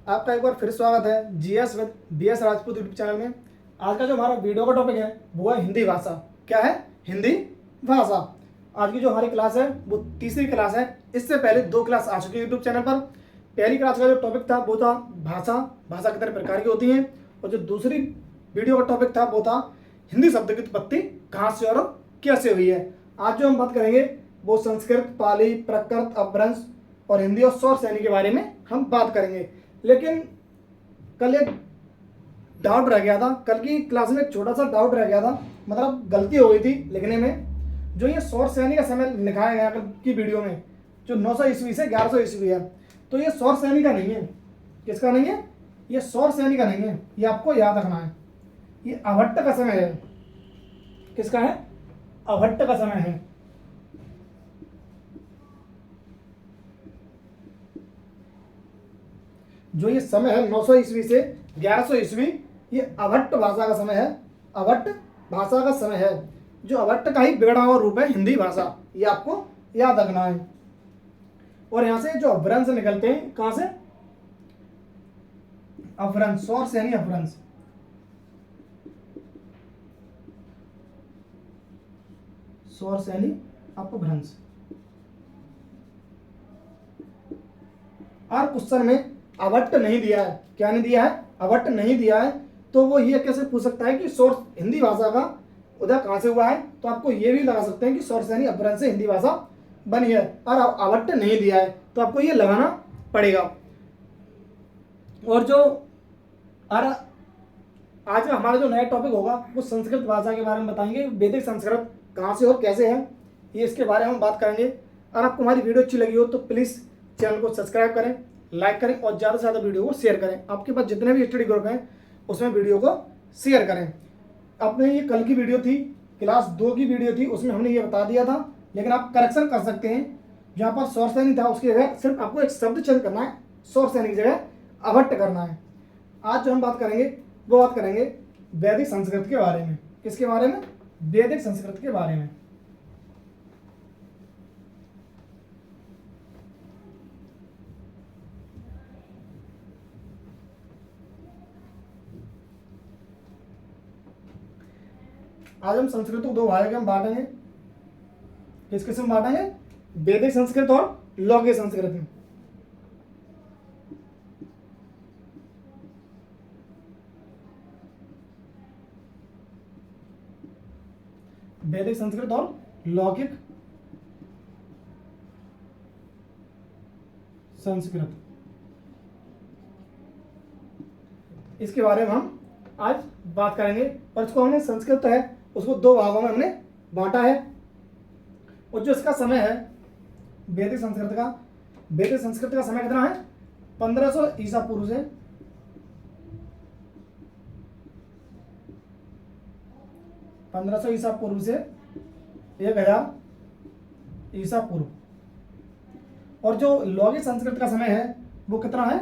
आपका एक बार फिर स्वागत है GS with BS Rajput YouTube channel में। आज का जो हमारा वीडियो का टॉपिक है वो है हिंदी भाषा। क्या है? हिंदी भाषा। आज की जो हमारी क्लास है वो तीसरी क्लास है। इससे पहले 2 क्लास आ चुकी है यूट्यूब चैनल पर। पहली क्लास का जो टॉपिक था वो था भाषा, भाषा कितने प्रकार की होती है, और जो दूसरी वीडियो का टॉपिक था वो था हिंदी शब्द की उत्पत्ति कहाँ से और कैसे हुई है। आज जो हम बात करेंगे वो संस्कृत, पाली, प्राकृत, अपभ्रंश और हिंदी और सौर सैनी के बारे में हम बात करेंगे। लेकिन कल एक डाउट रह गया था, कल की क्लास में एक छोटा सा डाउट रह गया था, मतलब गलती हो गई थी लिखने में। जो ये सौर सैनी का समय लिखाया गया कल की वीडियो में, जो 900 ईस्वी से 1100 ईस्वी है, तो ये सौर सैनी का नहीं है। किसका नहीं है? ये सौर सैनी का नहीं है, ये आपको याद रखना है। ये अभट्ट का समय है। किसका है? अभट्ट का समय है। जो ये समय है 900 ईस्वी से 1100 ईस्वी, ये अभट्ट भाषा का समय है। अभट्ट भाषा का समय है, जो अभट्ट का ही बिगड़ा हुआ रूप है हिंदी भाषा। ये आपको याद रखना है। और यहां से जो अपभ्रंश निकलते हैं, कहां से? अपभ्रंश, सौर सैनी अपभ्रंश। सौर सैनी अपभ्रंश। और क्वेश्चन में अभट्ट नहीं दिया है। क्या नहीं दिया है? अभट्ट नहीं दिया है। तो वो ये कैसे पूछ सकता है कि सौर हिंदी भाषा का उदय कहां से हुआ है? तो आपको ये भी लगा सकते हैं कि सौर सैनी अपभ्रंश से हिंदी भाषा बनी है। और अभट्ट नहीं दिया है तो आपको ये लगाना पड़ेगा। और जो आज का हमारा जो नया टॉपिक होगा वो संस्कृत भाषा के बारे में बताएंगे। वैदिक संस्कृत कहाँ से और कैसे है, ये इसके बारे में हम बात करेंगे। और आपको हमारी वीडियो अच्छी लगी हो तो प्लीज़ चैनल को सब्सक्राइब करें, लाइक करें और ज़्यादा से ज़्यादा वीडियो को शेयर करें। आपके पास जितने भी स्टडी ग्रुप हैं उसमें वीडियो को शेयर करें। अपने ये कल की वीडियो थी, क्लास 2 की वीडियो थी, उसमें हमने ये बता दिया था, लेकिन आप करेक्शन कर सकते हैं। जहाँ पर सौर सैनी था उसकी जगह सिर्फ आपको एक शब्द चेंज करना है, सौर सैनी की जगह अभट्ट करना है। आज जो हम बात करेंगे वो बात करेंगे वैदिक संस्कृत के बारे में। किसके बारे में? वैदिक संस्कृत के बारे में। आज हम संस्कृत को 2 भागों में बांटेंगे। किस किस में बांटेंगे? वैदिक संस्कृत और लौकिक संस्कृत में। वैदिक संस्कृत और लौकिक संस्कृत, इसके बारे में हम आज बात करेंगे। और इसको हमने संस्कृत है उसको 2 भागों में हमने बांटा है। और जो इसका समय है वैदिक संस्कृत का, वैदिक संस्कृत का समय कितना है? 1500 ईसा पूर्व से 1500 ईसा पूर्व से 1000 ईसा पूर्व। और जो लौकिक संस्कृत का समय है वो कितना है?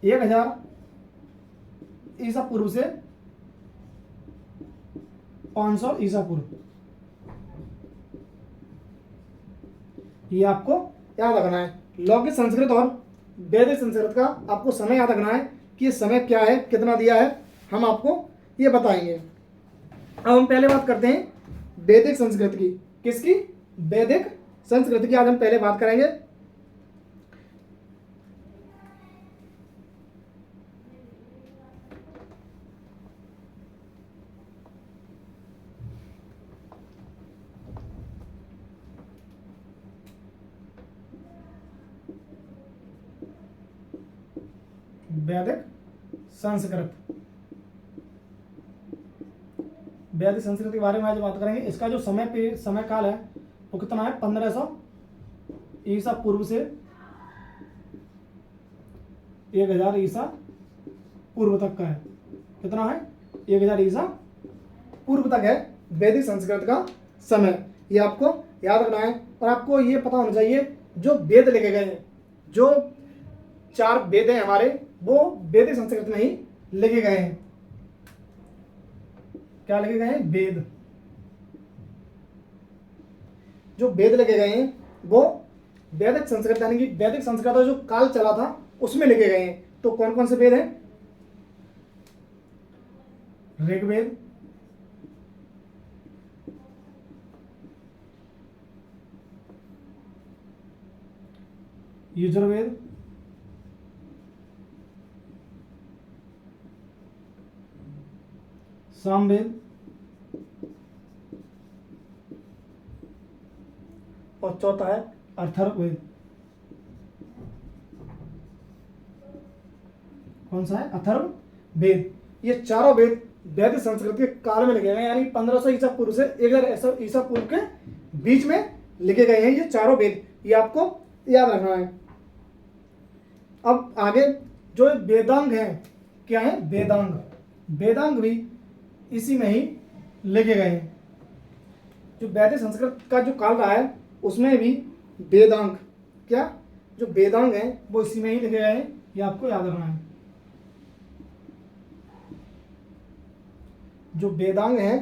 1000 ईसा पूर्व से 500 ईसा पूर्व। ये आपको याद रखना है। लौकिक संस्कृत और वैदिक संस्कृत का आपको समय याद रखना है कि ये समय क्या है, कितना दिया है, हम आपको ये बताएंगे। अब हम पहले बात करते हैं वैदिक संस्कृत की। किसकी? वैदिक संस्कृत की आज हम पहले बात करेंगे। वैदिक संस्कृत, वैदिक संस्कृत के बारे में आज बात करेंगे। इसका जो समय काल है वो कितना है? 1500 ईसा पूर्व से 1000 ईसा पूर्व तक का है। कितना है? 1000 ईसा पूर्व तक है वैदिक संस्कृत का समय। ये आपको याद रखना है। और आपको ये पता होना चाहिए जो वेद लिखे गए हैं, जो 4 वेद हैं हमारे, वो वैदिक संस्कृत में ही लिखे गए हैं। क्या लिखे गए हैं? वेद। जो वेद लिखे गए हैं वो वैदिक संस्कृत यानी कि वैदिक संस्कृत का जो काल चला था उसमें लिखे गए हैं। तो कौन कौन से वेद हैं? ऋग्वेद, यजुर्वेद, सामवेद और चौथा है अथर्ववेद। कौन सा है? अथर्ववेद। ये चारों वेद वैदिक संस्कृत के काल में लिखे गए, यानी 1500 ईसा पूर्व से 1000 ईसा पूर्व के बीच में लिखे गए हैं ये चारों वेद। ये आपको याद रखना है। अब आगे जो वेदांग हैं, क्या है? वेदांग। वेदांग भी इसी में ही लिखे गए हैं। जो वैदिक संस्कृत का जो काल रहा है उसमें भी वेदांग, क्या जो वेदांग हैं वो इसी में ही लिखे गए हैं। ये आपको याद रखना है। जो वेदांग हैं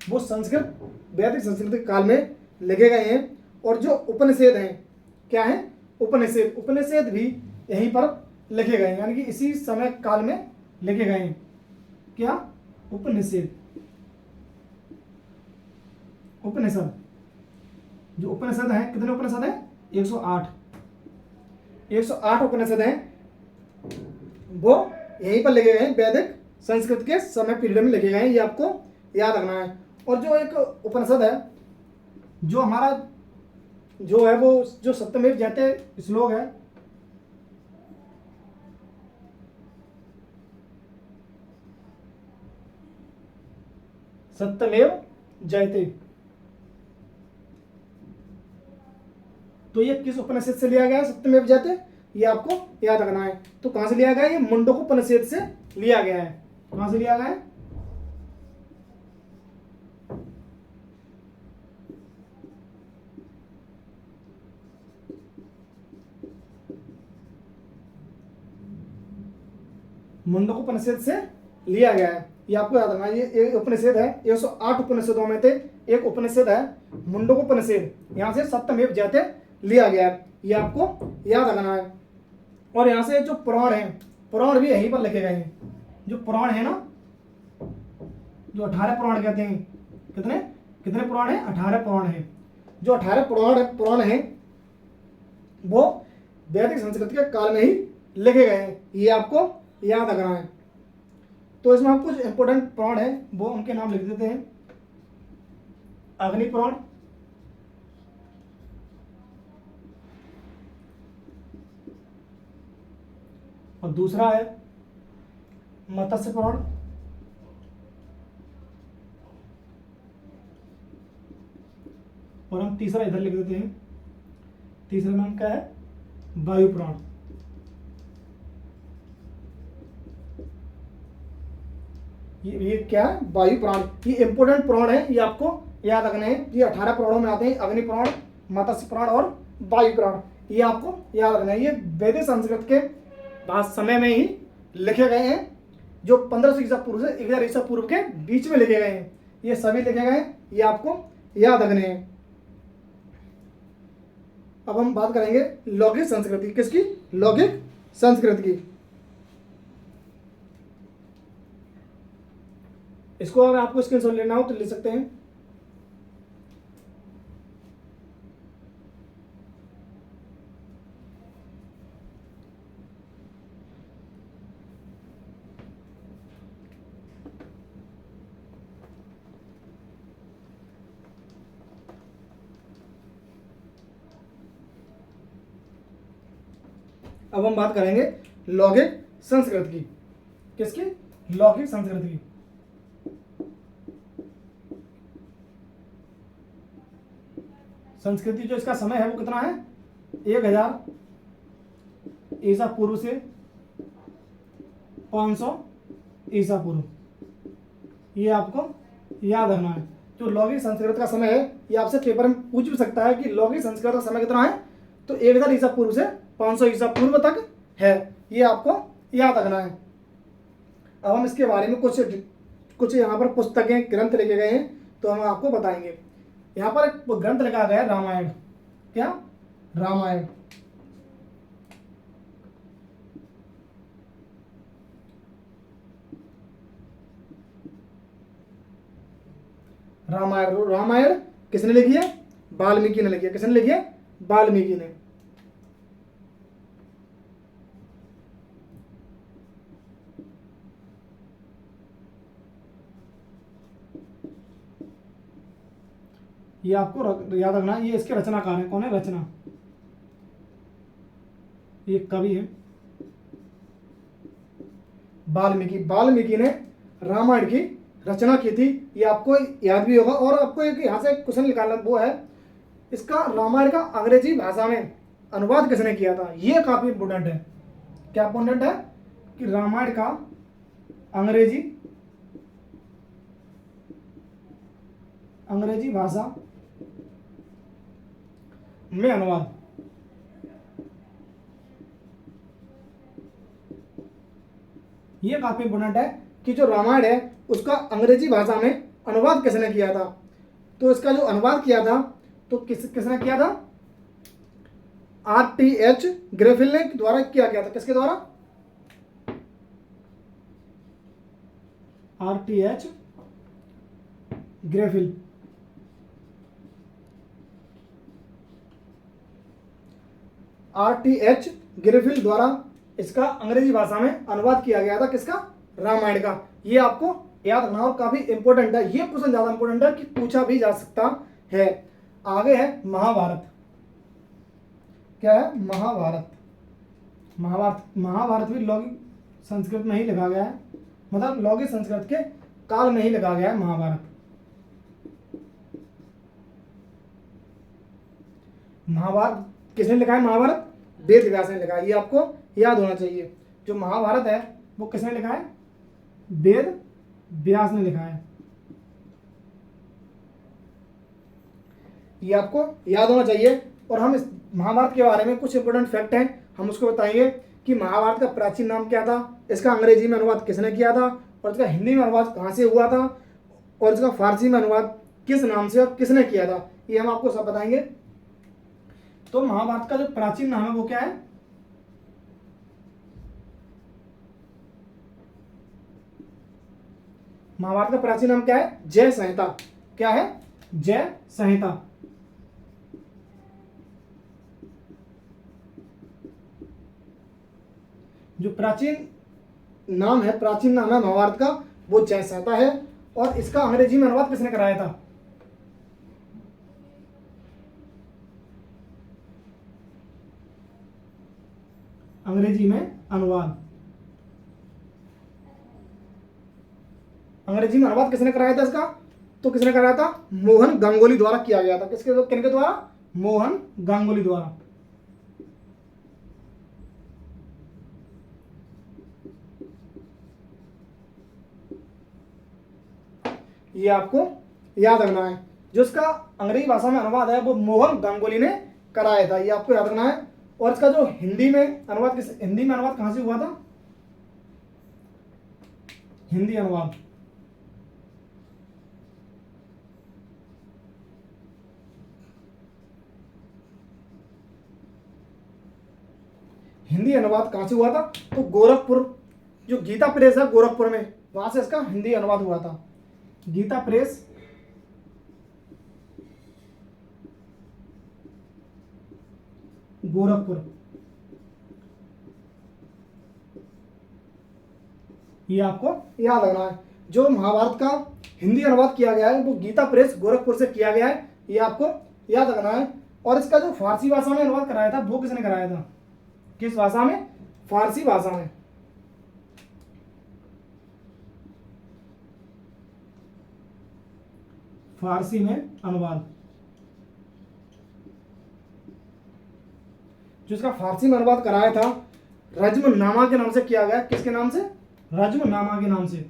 वो संस्कृत वैदिक संस्कृत के काल में लिखे गए हैं। और जो उपनिषद हैं, क्या है? उपनिषद। उपनिषद भी यहीं पर लिखे गए हैं, यानी कि इसी समय काल में लिखे गए हैं। क्या? उपनिषद। उपनिषद, जो उपनिषद हैं, कितने उपनिषद हैं? 108। 108 उपनिषद हैं, वो यहीं पर लिखे गए हैं, वैदिक संस्कृत के समय पीरियड में लिखे गए हैं। ये आपको याद रखना है। और जो एक उपनिषद है, जो हमारा जो है वो जो सत्यमेव जयते श्लोक है, सत्यमेव जयते, तो ये किस उपनिषद से लिया गया है? सत्यमेव जयते। ये आपको याद रखना है। तो कहां से लिया गया है? ये मुंडक उपनिषद से लिया गया है। कहां से लिया गया है? मुंडक उपनिषद से लिया गया है। ये आपको याद रखना है। ये उपनिषद है, 108 उपनिषदों में से एक उपनिषद है मुंडक उपनिषद। यहां से सत्यमेव जयते लिया गया है। ये आपको याद रखना है। और यहां से जो पुराण है, पुराण भी यहीं पर लिखे गए हैं। जो पुराण है ना, जो 18 पुराण कहते हैं, कितने कितने पुराण हैं? 18 पुराण हैं। जो 18 पुराण हैं वो वैदिक संस्कृत के काल में ही लिखे गए हैं। ये आपको याद रखना है। तो इसमें हम कुछ इंपोर्टेंट पुराण है वो उनके नाम लिख देते हैं। अग्नि पुराण, और दूसरा है मत्स्य पुराण, और हम तीसरा इधर लिख देते हैं। तीसरा नाम क्या है? वायु पुराण। ये क्या है? वायु पुराण। ये इंपोर्टेंट पुराण है, ये आपको याद रखने हैं। ये 18 पुराणों में आते हैं, अग्नि पुराण, मत्स्य पुराण और वायु पुराण। ये आपको याद रखना है। ये वैदिक संस्कृत के बाद समय में ही लिखे गए हैं, जो 1500 ईसा पूर्व से 1000 ईसा पूर्व के बीच में लिखे गए हैं। ये सभी लिखे गए हैं, ये आपको याद रखने हैं। अब हम बात करेंगे लौकिक संस्कृति। किसकी? लौकिक संस्कृति की। इसको अगर आपको स्क्रीनशॉट लेना हो तो ले सकते हैं। अब हम बात करेंगे लौकिक संस्कृति की। किसकी? लौकिक संस्कृति की। संस्कृति जो इसका समय है वो कितना है? 1000 ईसा पूर्व से 500 ईसा पूर्व। ये आपको याद रखना है। जो लौकिक संस्कृत का समय है, ये आपसे पेपर में पूछ भी सकता है कि लौकिक संस्कृत का समय कितना है, तो 1000 ईसा पूर्व से 500 ईसा पूर्व तक है। ये आपको याद रखना है। अब हम इसके बारे में कुछ यहाँ पर पुस्तकें, ग्रंथ लिखे गए हैं, तो हम आपको बताएंगे। यहाँ पर एक ग्रंथ लिखा गया है रामायण। क्या? रामायण। रामायण। रामायण किसने लिखी है? वाल्मीकि ने लिखी है। किसने लिखी है? वाल्मीकि ने। ये आपको याद रखना है, ये इसके रचनाकार है। कौन है? रचना, ये कवि है वाल्मीकि। वाल्मीकि ने रामायण की रचना की थी, ये आपको याद भी होगा। और आपको एक यहाँ से क्वेश्चन निकालना वो है, इसका रामायण का अंग्रेजी भाषा में अनुवाद किसने किया था? ये काफी इंपोर्टेंट है। क्या इंपोर्टेंट है? कि रामायण का अंग्रेजी भाषा में अनुवाद। ये काफी इंपोर्टेंट है कि जो रामायण है उसका अंग्रेजी भाषा में अनुवाद किसने किया था। तो इसका जो अनुवाद किया था तो किसने किया था? RTH ग्रेफिल ने द्वारा किया गया था। किसके द्वारा? RTH ग्रेफिल। RTH ग्रेफिल द्वारा इसका अंग्रेजी भाषा में अनुवाद किया गया था। किसका? रामायण का। ये आपको याद रखना और काफी इंपोर्टेंट है। ये क्वेश्चन ज्यादा इंपोर्टेंट है कि पूछा भी जा सकता है। आगे है महाभारत। क्या है? महाभारत। महाभारत भी लौकिक संस्कृत में ही लिखा गया है, मतलब लौकिक संस्कृत के काल में ही लिखा गया है महाभारत। महाभारत किसने लिखा है? महाभारत वेद व्यास ने लिखा है। ये आपको याद होना चाहिए। जो महाभारत है वो किसने लिखा है? वेद व्यास ने लिखा है। ये आपको याद होना चाहिए। और हम इस महाभारत के बारे में कुछ इंपोर्टेंट फैक्ट हैं, हम उसको बताएंगे कि महाभारत का प्राचीन नाम क्या था, इसका अंग्रेजी में अनुवाद किसने किया था, और इसका हिंदी में अनुवाद कहाँ से हुआ था, और इसका फारसी में अनुवाद किस नाम से और किसने किया था, ये हम आपको सब बताएंगे। तो महाभारत का जो प्राचीन नाम है वो क्या है? महाभारत का प्राचीन नाम क्या है? जय संहिता। क्या है? जय संहिता। जो प्राचीन नाम है महाभारत का, वो जय संहिता है। और इसका अंग्रेजी में अनुवाद किसने कराया था? अंग्रेजी में अनुवाद किसने कराया था इसका? तो किसने कराया था? मोहन गांगुली द्वारा किया गया था। किनके द्वारा? मोहन गांगुली द्वारा। ये आपको याद रखना है। जो इसका अंग्रेजी भाषा में अनुवाद है वो मोहन गांगुली ने कराया था। ये आपको याद रखना है। और इसका जो हिंदी में अनुवाद कहां से हुआ था? हिंदी अनुवाद कहां से हुआ था? तो गोरखपुर, जो गीता प्रेस है गोरखपुर में, वहां से इसका हिंदी अनुवाद हुआ था। गीता प्रेस गोरखपुर। ये आपको याद रखना है। जो महाभारत का हिंदी अनुवाद किया गया है वो गीता प्रेस गोरखपुर से किया गया है। ये आपको याद रखना है। और इसका जो फारसी भाषा में अनुवाद कराया था वो किसने कराया था? किस भाषा में? फारसी भाषा में। फारसी में अनुवाद। जो इसका फारसी में अनुवाद कराया था रज्मनामा के नाम से किया गया। किसके नाम से? रज्मनामा के नाम से।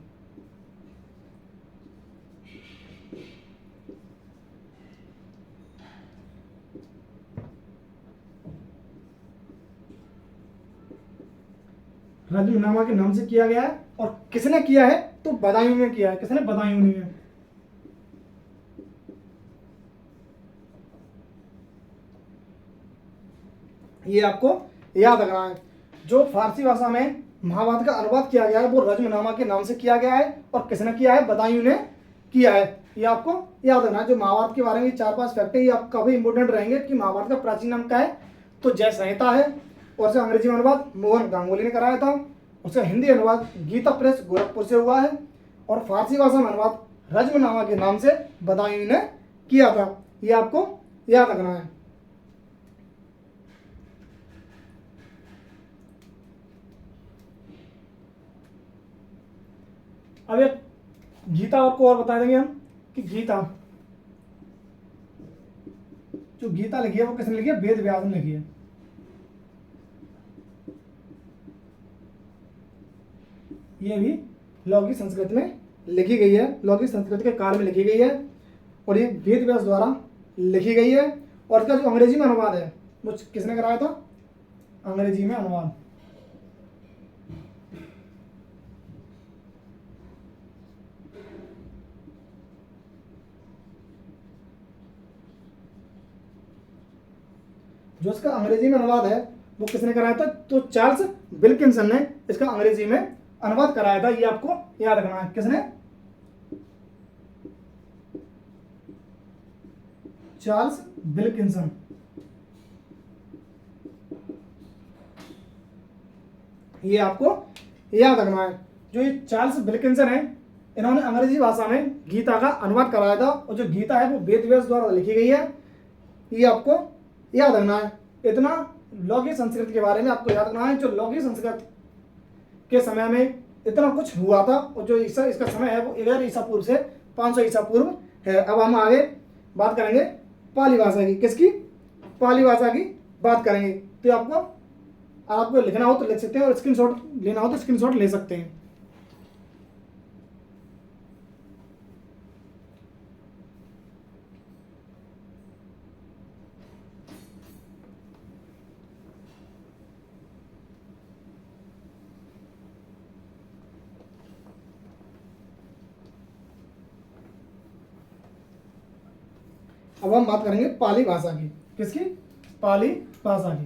रज्मनामा के नाम से किया गया है। और किसने किया है? तो बदायूं ने किया है। किसने? बदायूं ने। ये आपको याद रखना है। जो फारसी भाषा में महाभारत का अनुवाद किया गया है वो रज्मनामा के नाम से किया गया है। और किसने किया है? बदायूं ने किया है। ये आपको याद रखना है। जो महाभारत के बारे में 4-5 फैक्ट है, ये आपका भी इंपॉर्टेंट रहेंगे कि महाभारत का प्राचीन नाम क्या है, तो जय संहिता है। और उसका अंग्रेजी में अनुवाद मोहन गांगुली ने कराया था। उसका हिंदी अनुवाद गीता प्रेस गोरखपुर से हुआ है। और फारसी भाषा में अनुवाद रज्मनामा के नाम से बदायूं ने किया था। ये आपको याद रखना है। अब एक गीता और को और बता देंगे हम कि गीता, जो गीता लिखी है वो किसने लिखी है, वेद व्यास ने लिखी है। ये भी लौकिक संस्कृत में लिखी गई है, लौकिक संस्कृत के काल में लिखी गई है और ये वेद व्यास द्वारा लिखी गई है। और इसका जो अंग्रेजी में अनुवाद है वो किसने कराया था, अंग्रेजी में अनुवाद जो इसका अंग्रेजी में अनुवाद है वो किसने कराया था, तो चार्ल्स विल्किंसन ने इसका अंग्रेजी में अनुवाद कराया था। ये आपको याद रखना है। किसने, चार्ल्स विल्किंसन। ये आपको याद रखना है। जो ये चार्ल्स विल्किंसन है, इन्होंने अंग्रेजी भाषा में गीता का अनुवाद कराया था और जो गीता है वो वेद व्यास द्वारा लिखी गई है। ये आपको याद रखना है। इतना लौकिक संस्कृत के बारे में आपको याद रखना है। जो लौकिक संस्कृत के समय में इतना कुछ हुआ था और जो इसका समय है वो 11 ईसा पूर्व से 500 ईसा पूर्व है। अब हम आगे बात करेंगे पाली भाषा की। किसकी, पाली भाषा की बात करेंगे। तो आपको लिखना हो तो लिख सकते हैं और स्क्रीनशॉट लेना हो तो स्क्रीनशॉट ले सकते हैं। अब हम बात करेंगे पाली भाषा की। किसकी, पाली भाषा की।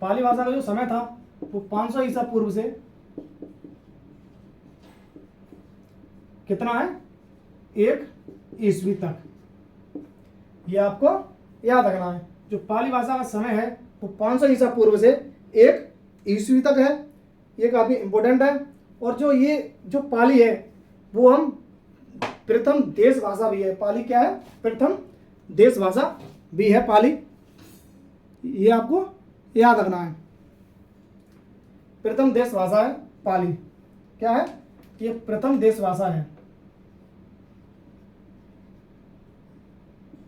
पाली भाषा का जो समय था वो 500 ईसा पूर्व से कितना है, 1 ईस्वी तक। ये आपको याद रखना है। जो पाली भाषा का समय है वो 500 ईसा पूर्व से 1 ईस्वी तक है। ये काफी इंपॉर्टेंट है। और जो पाली है वो हम प्रथम देश भाषा भी है। पाली क्या है, प्रथम देश भाषा भी है पाली। ये आपको याद रखना है। प्रथम देश भाषा है पाली। क्या है, ये प्रथम देश भाषा है।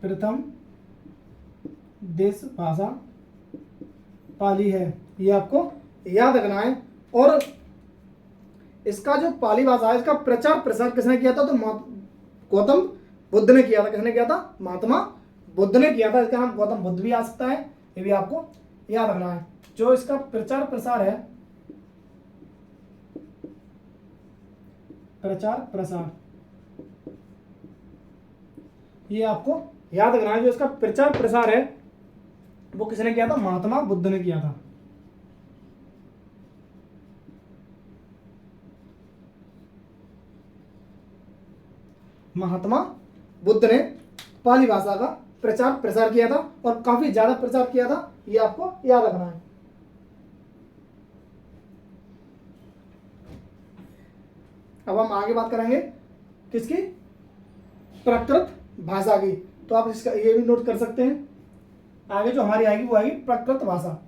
प्रथम देश भाषा पाली है। ये आपको याद रखना है। और इसका जो पाली भाषा है इसका प्रचार प्रसार किसने किया था, तो गौतम बुद्ध ने किया था। किसने किया था, महात्मा बुद्ध ने किया था। इसका नाम गौतम बुद्ध भी आ सकता है। ये भी आपको याद रखना है। जो इसका प्रचार प्रसार है, प्रचार प्रसार, ये आपको याद रखना है। जो इसका प्रचार प्रसार है वो किसने किया था, महात्मा बुद्ध ने किया था। महात्मा बुद्ध ने पाली भाषा का प्रचार प्रसार किया था और काफी ज्यादा प्रचार किया था। ये आपको याद रखना है। अब हम आगे बात करेंगे किसकी, प्राकृत भाषा की। तो आप इसका ये भी नोट कर सकते हैं। आगे जो हमारी आएगी वो आएगी प्राकृत भाषा।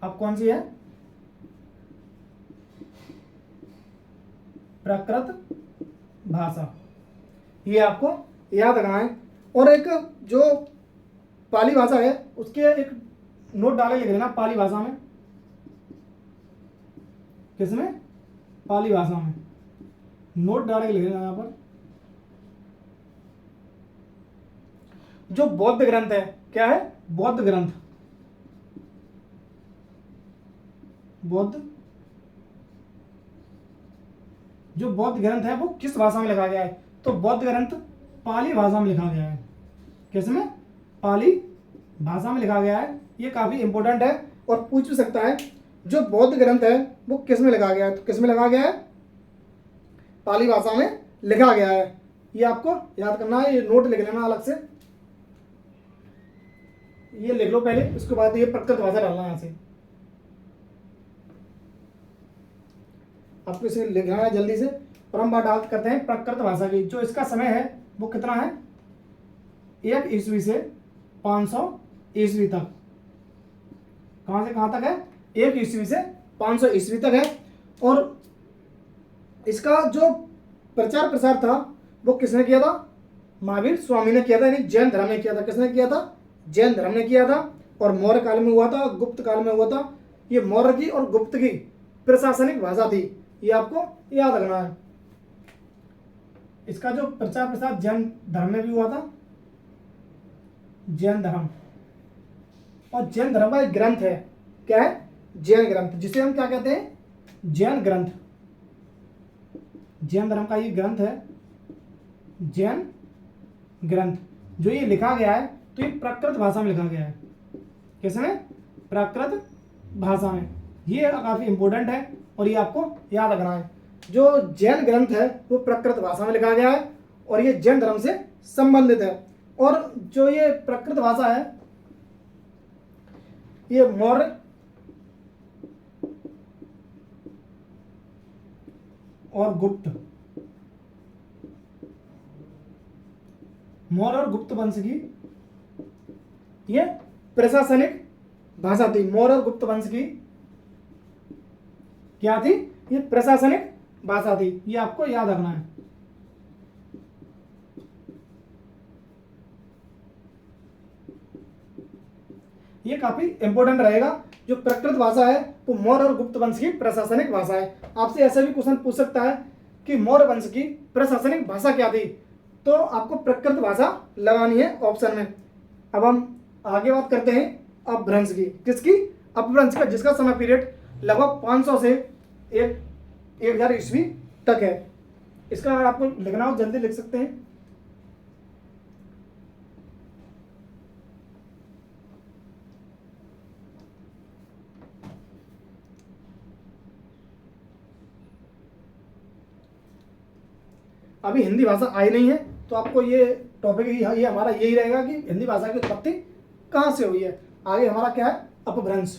अब कौन सी है, प्राकृत भाषा। ये आपको याद रखना है। और एक जो पाली भाषा है उसके एक नोट डाले लिख लेना पाली भाषा में। किसमें, पाली भाषा में नोट डाले लिख लेना। यहां पर जो बौद्ध ग्रंथ है, क्या है, बौद्ध ग्रंथ, बौद्ध, जो बौद्ध ग्रंथ है वो किस भाषा में लिखा गया है, तो बौद्ध ग्रंथ पाली भाषा में लिखा गया है। किसमें? पाली भाषा में लिखा गया है। ये काफी इंपॉर्टेंट है और पूछ भी सकता है जो बौद्ध ग्रंथ है वो किस में लिखा गया है, तो किस में लिखा गया है? पाली भाषा में लिखा गया है। ये आपको याद करना है, ये नोट लिख लेना अलग से, ये लिख लो पहले, उसके बाद ये प्रकृत भाषा डालना है यहाँ से। आपको इसे लिखना है जल्दी से। और हम बात करते हैं प्रकृत भाषा की। जो इसका समय है वो कितना है? 1 ईस्वी से 500 ईस्वी तक। कहां से कहां तक है? 1 ईस्वी से 500 ईस्वी तक है। और इसका जो प्रचार प्रसार था वो किसने किया था? महावीर स्वामी ने किया था, यानी जैन धर्म ने किया था। किसने किया था? जैन धर्म ने किया था। और मौर्य काल में हुआ था, गुप्त काल में हुआ था। ये मौर्य की और गुप्त की प्रशासनिक भाषा थी, ये आपको याद रखना है। इसका जो प्रचार प्रसार जैन धर्म में भी हुआ था, जैन धर्म। और जैन धर्म का एक ग्रंथ है, क्या है? जैन ग्रंथ, जिसे हम क्या कहते हैं? जैन ग्रंथ। जैन धर्म का ये ग्रंथ है, जैन ग्रंथ। जो ये लिखा गया है तो ये प्राकृत भाषा में लिखा गया है। किसमें? प्राकृत भाषा में। ये काफी इंपॉर्टेंट है और ये आपको याद रखना है। जो जैन ग्रंथ है वो प्राकृत भाषा में लिखा गया है और ये जैन धर्म से संबंधित है। और जो ये प्राकृत भाषा है ये मौर्य और गुप्त, मौर्य और गुप्त वंश की ये प्रशासनिक भाषा थी। मौर्य और गुप्त वंश की क्या थी? ये प्रशासनिक भाषा थी। ये आपको याद रखना है। ये काफी इंपॉर्टेंट रहेगा। जो प्राकृत भाषा है वो मौर्य और गुप्त वंश की प्रशासनिक भाषा है। आपसे ऐसा भी क्वेश्चन पूछ सकता है कि मौर्य वंश की प्रशासनिक भाषा क्या थी, तो आपको प्राकृत भाषा लगानी है ऑप्शन में। अब हम आगे बात करते हैं अपभ्रंश की। किसकी? अपभ्रंश का, जिसका समय पीरियड लगभग 500 से 1000 ईस्वी तक है। इसका अगर आपको लिखना हो जल्दी लिख सकते हैं। अभी हिंदी भाषा आई नहीं है तो आपको ये टॉपिक ये हमारा यही रहेगा कि हिंदी भाषा की उत्पत्ति कहां से हुई है। आगे हमारा क्या है? अपभ्रंश।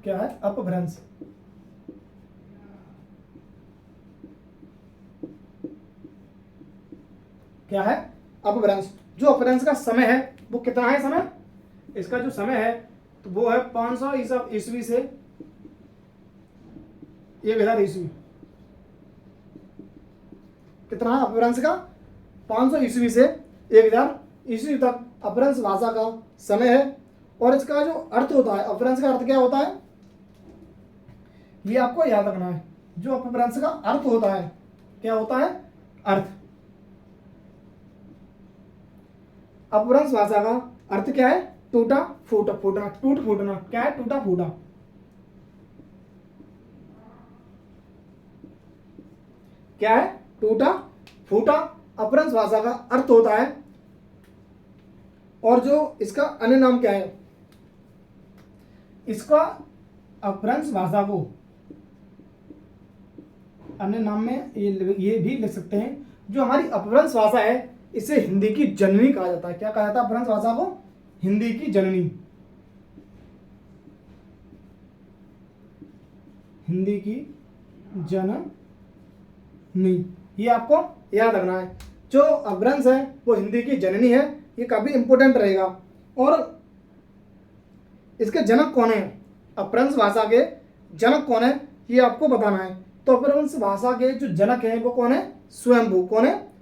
क्या है? अपभ्रंश। क्या है? अपभ्रंश। जो अपभ्रंश का समय है वो कितना है? समय, इसका जो समय है तो वो है 500 ईस्वी से 1000 ईस्वी। कितना है अपभ्रंश का? 500 ईस्वी से 1000 ईस्वी तक अपभ्रंश भाषा का समय है। और इसका जो अर्थ होता है, अपभ्रंश का अर्थ क्या होता है, ये आपको याद रखना है। जो अपभ्रंश का अर्थ होता है, क्या होता है? अर्थ। अपभ्रंश भाषा का अर्थ क्या है? टूटा फूटा, फूटना, टूट फूटना। क्या है? टूटा फूटा। क्या है? टूटा फूटा अपभ्रंश भाषा का अर्थ होता है। और जो इसका अन्य नाम क्या है? इसका अपभ्रंश भाषा को अन्य नाम में ये भी लिख सकते हैं। जो हमारी अपभ्रंश भाषा है इसे हिंदी की जननी कहा जाता है। क्या कहा जाता है अपभ्रंश भाषा को? हिंदी की जननी। हिंदी की जननी, ये आपको याद रखना है। जो अपभ्रंश है वो हिंदी की जननी है। ये काफी इंपॉर्टेंट रहेगा। और इसके जनक कौन है? अपभ्रंश भाषा के जनक कौन है ये आपको बताना है। तो अपभ्रंश भाषा के जो जनक हैं वो कौन है? स्वयंभू। कौन है?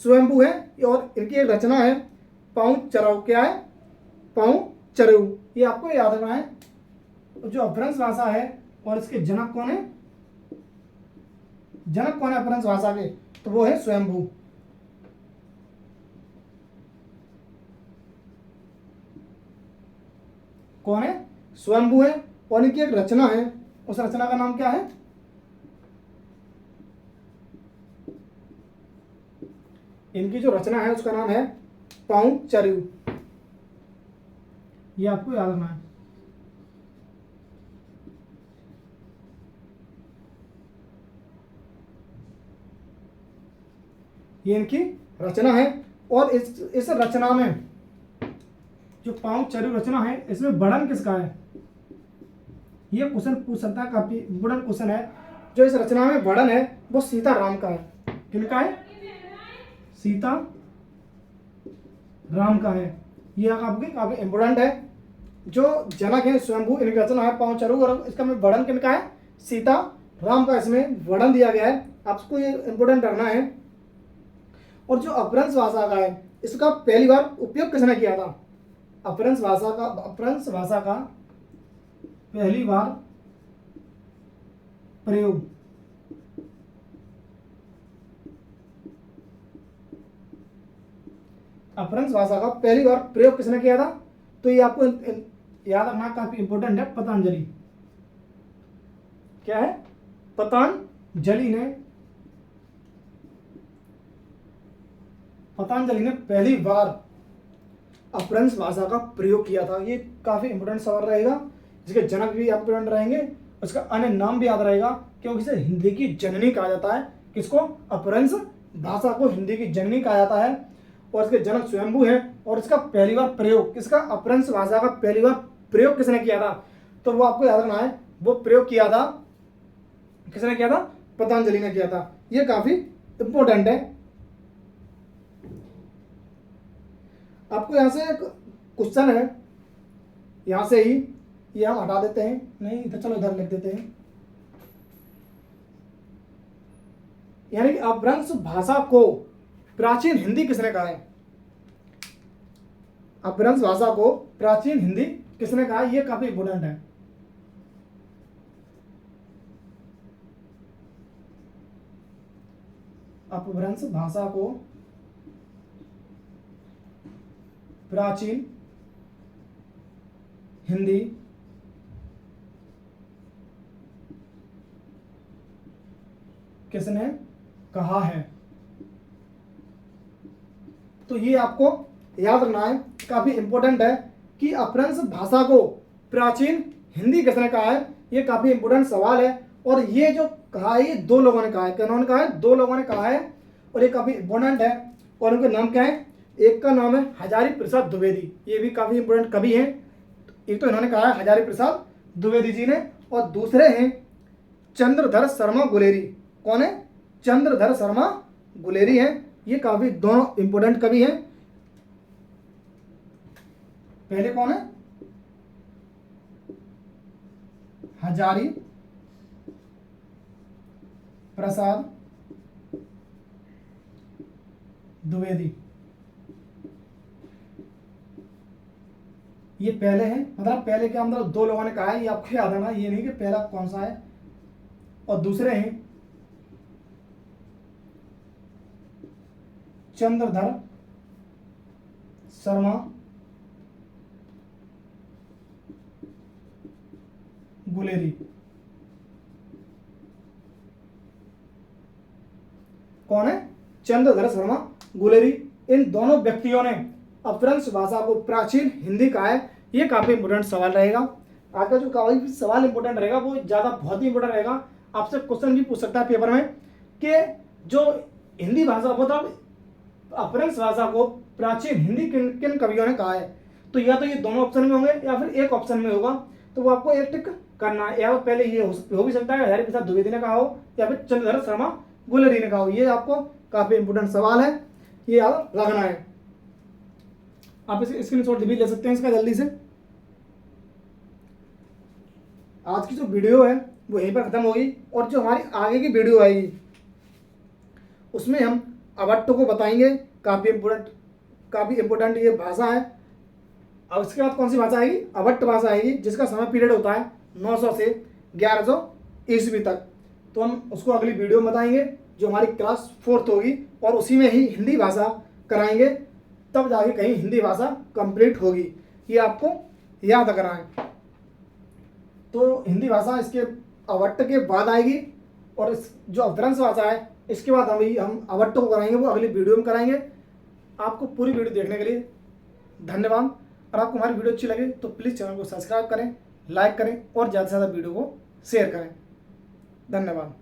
स्वयंभू है। और इनकी एक रचना है पाँच चरऊ। क्या है? पाँच चरऊ। ये आपको याद रखना है। जो अपभ्रंश भाषा है और इसके जनक कौन है? जनक कौन है अपभ्रंश भाषा के? तो वो है स्वयंभू। कौन है? स्वयंभू है। और इनकी एक रचना है, उस रचना का नाम क्या है? इनकी जो रचना है उसका नाम है पाउंचर्यू। ये आपको याद रखना है। ये इनकी रचना है। और इस रचना में जो पाउंचर्यू रचना है इसमें वर्णन किसका है, ये क्वेश्चन पूछ सकता है, काफी इंपोर्टेंट क्वेश्चन है। जो इस रचना में वर्णन है वो सीताराम का है। किनका है? सीता राम का है। ये आपकी काफी इंपोर्टेंट है। जो जनक है स्वयंभू, इनकी रचना है पाउंचर्यू और इसका में वर्णन किनका है? सीता राम का इसमें वर्णन दिया गया है। आपको ये इंपोर्टेंट रखना है। और जो अपभ्रंश भाषा का है इसका पहली बार उपयोग किसने किया था? अपभ्रंश भाषा का पहली बार प्रयोग अपभ्रंश भाषा का पहली बार प्रयोग किसने किया था? तो ये आपको याद रखना काफी इंपोर्टेंट है। पतंजलि। क्या है? पतंजलि ने पहली बार अपभ्रंश भाषा का प्रयोग किया था। ये काफी इंपोर्टेंट सवाल रहेगा। इसके जनक भी इंपोर्टेंट रहेंगे, उसका अन्य नाम भी याद रहेगा, क्योंकि इसे हिंदी की जननी कहा जाता है। किसको? अपभ्रंश भाषा को हिंदी की जननी कहा जाता है। और इसके जनक स्वयंभू है। और इसका पहली बार प्रयोग, किसका? अपभ्रंश भाषा का पहली बार प्रयोग किसने किया था? तो वो आपको याद रखना है। वो प्रयोग किया था, किसने किया था? पतंजलि ने किया था। ये काफी इंपोर्टेंट है। आपको यहां से एक क्वेश्चन है, यहां से ही ये हम हटा देते हैं, नहीं इधर, चलो इधर लिख देते हैं। यानी कि अपभ्रंश भाषा को प्राचीन हिंदी किसने कहा है? अपभ्रंश भाषा को प्राचीन हिंदी किसने कहा? ये काफी इंपोर्टेंट है। अपभ्रंश भाषा को प्राचीन हिंदी किसने कहा है? तो ये आपको याद रखना है, काफी इंपोर्टेंट है कि अपभ्रंश भाषा को प्राचीन हिंदी किसने कहा है। ये काफी इंपोर्टेंट सवाल है। और ये जो कहा है ये दो लोगों ने कहा है। किन्होंने कहा है? दो लोगों ने कहा है। और ये काफी इंपोर्टेंट है। और उनके नाम क्या है? एक का नाम है हजारी प्रसाद द्विवेदी। ये भी काफी इंपोर्टेंट कवि हैं। एक तो इन्होंने कहा है हजारी प्रसाद द्विवेदी जी ने, और दूसरे हैं चंद्रधर शर्मा गुलेरी। कौन है? चंद्रधर शर्मा गुलेरी हैं। ये काफी दोनों इंपोर्टेंट कवि हैं। पहले कौन है? हजारी प्रसाद द्विवेदी। ये पहले हैं, मतलब पहले क्या मतलब दो लोगों ने कहा है, ये आपको याद है ना। ये नहीं कि पहला कौन सा है। और दूसरे हैं चंद्रधर शर्मा गुलेरी। कौन है? चंद्रधर शर्मा गुलेरी। इन दोनों व्यक्तियों ने अपभ्रंश भाषा को प्राचीन हिंदी कहा है। ये काफी इंपोर्टेंट सवाल रहेगा। आज का जो काफी सवाल इंपोर्टेंट रहेगा वो ज्यादा बहुत ही इंपोर्टेंट रहेगा। आपसे क्वेश्चन भी पूछ सकता है पेपर में कि जो हिंदी भाषा मतलब अपभ्रंश भाषा को प्राचीन हिंदी किन किन कवियों ने कहा है। तो या तो ये दोनों ऑप्शन में होंगे या फिर एक ऑप्शन में होगा। तो वो आपको एक टिक करना है। या पहले ये हो भी सकता है हजारी प्रसाद द्विवेदी ने कहा हो या फिर चंद्रधर शर्मा गुलेरी ने कहा हो। ये आपको काफी इंपोर्टेंट सवाल है, ये याद रखना है। आप इसे स्क्रीनशॉट भी ले सकते हैं इसका जल्दी से। आज की जो वीडियो है वो यहीं पर खत्म होगी। और जो हमारी आगे की वीडियो आएगी उसमें हम अवट्ट को बताएंगे। काफी इंपोर्टेंट ये भाषा है। अब इसके बाद कौन सी भाषा आएगी? अवट्ट भाषा आएगी, जिसका समय पीरियड होता है 900 से 1100 ईस्वी तक। तो हम उसको अगली वीडियो में बताएंगे, जो हमारी क्लास 4th होगी। और उसी में ही हिंदी भाषा कराएंगे, तब जाके कहीं हिंदी भाषा कंप्लीट होगी। ये आपको याद करना है। तो हिंदी भाषा इसके अवट्ट के बाद आएगी। और इस जो अवतरण भाषा है इसके बाद हम अवट्ट को कराएंगे, वो अगली वीडियो में कराएंगे। आपको पूरी वीडियो देखने के लिए धन्यवाद। और आपको हमारी वीडियो अच्छी लगे तो प्लीज़ चैनल को सब्सक्राइब करें, लाइक करें और ज़्यादा से ज़्यादा वीडियो को शेयर करें। धन्यवाद।